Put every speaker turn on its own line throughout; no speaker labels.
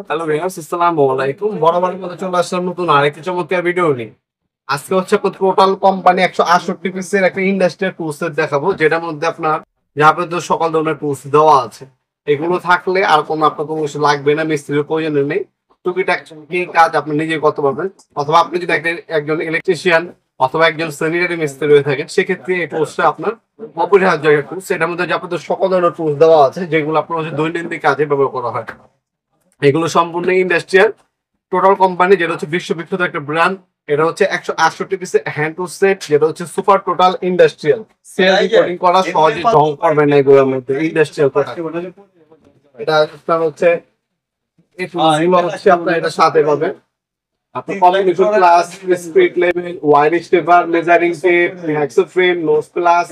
Hello viewers, আসসালামু আলাইকুম। বরাবরের মতো চলে আসলাম নতুন আরেকটি চমৎকার ভিডিও নিয়ে। আজকে হচ্ছে টোটাল কোম্পানি 168 পিসের একটা ইন্ডাস্ট্রিয়াল টুল সেট দেখাবো, যেটার মধ্যে আপনার যাবতীয় সকল ধরনের টুলস দেওয়া আছে। এগুলো থাকলে আর কোনো আপনার কোনো কিছু লাগবে না, মিস্ত্রির প্রয়োজন নেই। টুকিটাক কি কাজ আপনি নিজে করতে পারবেন, অথবা আপনি যদি একজন ইলেকট্রিশিয়ান অথবা একজন স্যানিটারি মিস্ত্রি হয়ে থাকেন, সেক্ষেত্রে এই টুলসটা আপনার অপরিহার্য একটা টুলস। এটার মধ্যে যাবতীয় সকল ধরনের টুলস দেওয়া আছে, যেগুলো আপনার হচ্ছে দৈনন্দিন কাজে ব্যবহার করা হয়। এগুলো সম্পূর্ণ ইন্ডাস্ট্রিয়াল টোটাল কোম্পানি, যেটা হচ্ছে বিশ্ববিখ্যাত একটা ব্র্যান্ড। এটা হচ্ছে 168 পিসের হ্যান্ড টুল সেট, যেটা হচ্ছে super total industrial. Sale reporting করা সহজে জং করবে না এগুলোর মধ্যে, ইন্ডাস্ট্রিয়াল প্রোডাক্ট। এটা আপনার হচ্ছে এই টুলসগুলো হচ্ছে আপনার এটা সাথে পাবেন। আপনার combination pliers, spirit level, wire stripper, measuring tape, hacksaw frame, nose pliers,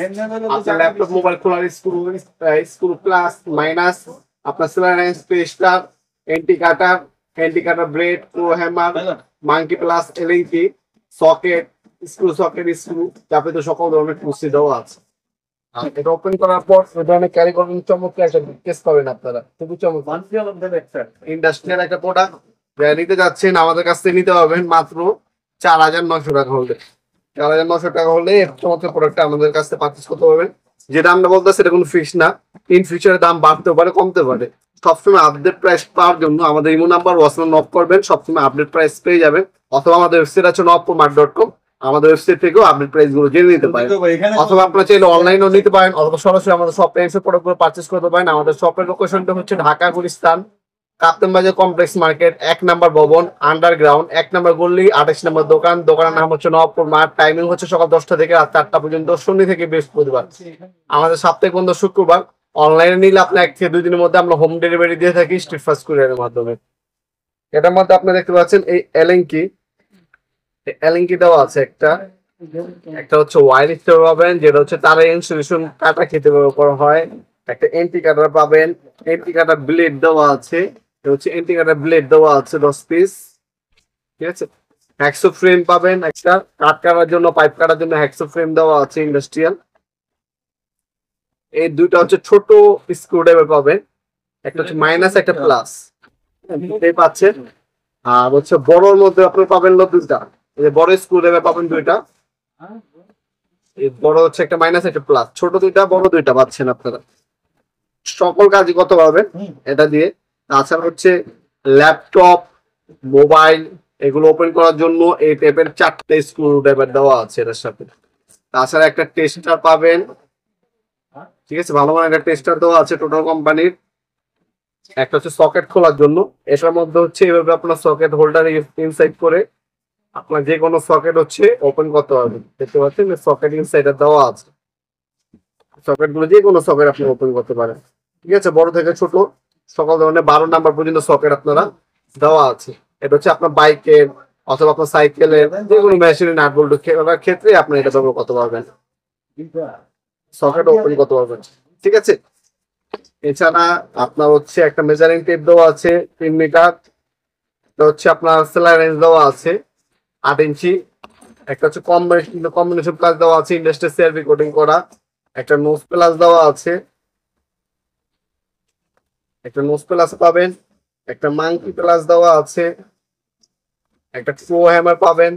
আপনার ল্যাপটপ মোবাইল খোলার স্ক্রু প্লাস মাইনাস, আপনার সেলারেন্স পেস্টার, anti cutter blade, pro hammer, monkey pliers, LED socket, screw যাবতীয় সকল ধরনের টুলস দেওয়া আছে। আর এটা ওপেন করার পর এই ধরনের ক্যারি করবেন, চমৎকার একটা কেস পাবেন আপনারা। খুবই চমৎকার ইন্ডাস্ট্রিয়াল একটা প্রোডাক্ট। যারা নিতে যাচ্ছেন আমাদের কাছ থেকে নিতে পারবেন মাত্র 4,900 টাকা হলে। 4,900 টাকা হলে চমৎকার প্রোডাক্টটা আমাদের কাছ থেকে পারচেস করতে পারবেন। যে দামটা বলতে সেটা কোনো ফিক্স না, ইন ফিউচারে দাম বাড়তেও পারে, কমতে পারে। সবসময় আপডেট প্রাইস পাওয়ার জন্য আমাদের ইমো নাম্বার হোয়াটসঅ্যাপ নক করবেন, সবসময় আপডেট প্রাইস পেয়ে যাবেন। অথবা আমাদের ওয়েবসাইট আছে nopmart.com, আমাদের ওয়েবসাইট থেকেও আপডেট প্রাইস গুলো জেনে নিতে পারেন। অথবা আপনারা চাইলে অনলাইনেও নিতে পারেন, অথবা সরাসরি আমাদের শপে এসে প্রোডাক্টগুলো পারচেস করতে পারেন। আমাদের শপের লোকেশনটা হচ্ছে ঢাকা গুলিস্তান কাপ্তান বাজার কমপ্লেক্স মার্কেট, 1 নাম্বার ভবন, আন্ডারগ্রাউন্ড, 1 নাম্বার গল্লি, 28 নাম্বার দোকান। দোকানের নাম হচ্ছে নবপুর মার্ট। টাইমিং হচ্ছে সকাল 10টা থেকে রাত 4টা পর্যন্ত, শনি থেকে বৃহস্পতিবার। আমাদের সাপ্তাহিক বন্ধ শুক্রবার। অনলাইনে নিলে আপনার 1 থেকে 2 দিনের মধ্যে আমরা হোম ডেলিভারি দিয়ে থাকি স্ট্রিট ফাস্ট কুরিয়ারের মাধ্যমে। এটার মধ্যে আপনি দেখতে পাচ্ছেন এই এলেঙ্কি দেওয়া আছে একটা হচ্ছে ওয়ার স্টোর পাবেন, যেটা হচ্ছে তারের ইনসুলেশন কাটা খেতে ব্যবহার করা হয়। একটা এন্টি কাটার পাবেন, এন্টি কাটার ব্লেড দেওয়া আছে, হচ্ছে এন্টি কাটার ব্লেড দেওয়া আছে 10 পিস। ঠিক আছে, হ্যাক্সো ফ্রেম পাবেন, একটা কাট কাটার জন্য, পাইপ কাটার জন্য হ্যাক্সো ফ্রেম দেওয়া আছে ইন্ডাস্ট্রিয়াল। এই দুইটা হচ্ছে ছোট স্ক্রু ড্রাইভার পাবেন, একটা হচ্ছে মাইনাস, একটা প্লাস, দুটোই পাচ্ছেন। আর হচ্ছে বড়র মধ্যে আপনি পাবেন দুইটা, এই যে বড় স্ক্রু ড্রাইভার পাবেন দুইটা। এই বড় হচ্ছে একটা মাইনাস, একটা প্লাস, ছোট দুইটা, বড় দুইটা পাচ্ছেন আপনারা। সকল কাজই করতে পারবেন এটা দিয়ে। তাছাড়া হচ্ছে ল্যাপটপ, মোবাইল এগুলো ওপেন করার জন্য এই টাইপের 4টে স্ক্রু ড্রাইভার দেওয়া আছে এর সাথে। তাছাড়া একটা টেস্টার পাবেন, ঠিক আছে, ভালো মানে একটা টেস্টার দেওয়া আছে টোটাল কোম্পানির। একটা হচ্ছে সকেট খোলার জন্য, এটার মধ্যে হচ্ছে এইভাবে আপনার সকেট হোল্ডার ইনসাইড করে আপনার যে কোনো সকেট হচ্ছে ওপেন করতে পারবেন। দেখতে পাচ্ছেন সকেট ইনসাইডার দেওয়া আছে, সকেট গুলো যে কোনো সকেট আপনি ওপেন করতে পারেন। ঠিক আছে, বড় থেকে ছোট সকল ধরনের 12 নাম্বার পর্যন্ত সকেট আপনারা দেওয়া আছে। এটা হচ্ছে আপনার বাইকের অথবা আপনার সাইকেলের যে কোনো মেশিনের নাট বল্টু ক্ষেত্রে আপনি এটা ব্যবহার করতে পারবেন, সকেট ওপেন করতে পারবেন। ঠিক আছে, এছাড়া আপনার হচ্ছে একটা মেজারিং টেপ দেওয়া আছে 3 মিটার, এটা হচ্ছে আপনার সেলার রেঞ্জ দেওয়া আছে 8 ইঞ্চি। একটা হচ্ছে কম্বিনেশন প্লাস দেওয়া আছে, ইন্ডাস্ট্রিয়াল সেলফি কোটিং করা। একটা নোজ প্লাস দেওয়া আছে, একটা নোজ প্লাস পাবেন, একটা মাঙ্কি প্লাস দেওয়া আছে, একটা প্রো হ্যামার পাবেন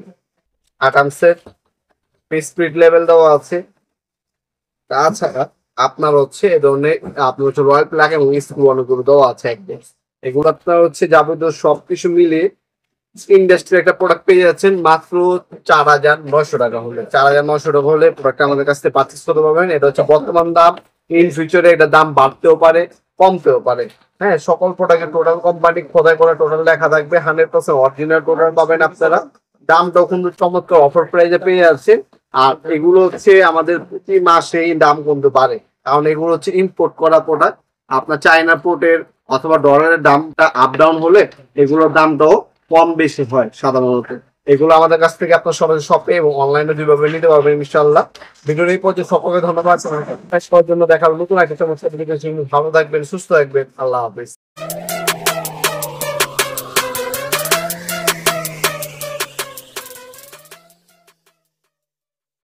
8 আর্মসের, স্পিড লেভেল দেওয়া আছে। তাছাড়া আপনার হচ্ছে এই ধরনের আপনার হচ্ছে রয়্যাল প্লাগ এবং স্ক্রু অনেকগুলো দেওয়া আছে একদম। এগুলো আপনার হচ্ছে যাবতীয় সবকিছু মিলিয়ে ইন্ডাস্ট্রির একটা প্রোডাক্ট পেয়ে যাচ্ছেন মাত্র 4,900 টাকা হলে। 4,900 টাকা হলে প্রোডাক্ট আমাদের কাছ থেকে পারচেস করতে পারবেন। এটা হচ্ছে বর্তমান দাম, ইন ফিউচারে এটা দাম বাড়তেও পারে, কমতেও পারে। হ্যাঁ, সকল প্রোডাক্টের টোটাল কোম্পানি খোদাই করে টোটাল লেখা থাকবে, 100% অরিজিনাল টোটাল পাবেন আপনারা। দামটাও কিন্তু চমৎকার অফার প্রাইসে পেয়ে যাচ্ছেন। আর এগুলো হচ্ছে আমাদের প্রতি মাসে দাম কমতে পারে, কারণ এগুলো হচ্ছে ইম্পোর্ট করা প্রোডাক্ট। আপনার চায়না পোর্টের অথবা ডলারের দামটা আপ ডাউন হলে এগুলোর দামটাও কম বেশি হয় সাধারণত। এগুলো আমাদের কাছ থেকে আপনার সরাসরি শপে এবং অনলাইনে দুইভাবে নিতে পারবেন ইনশাআল্লাহ। ভিডিওর এই পর্যন্ত সকলকে ধন্যবাদ। করার জন্য দেখার নতুন একটা সমস্যা। ভালো থাকবেন, সুস্থ থাকবেন, আল্লাহ হাফিজ।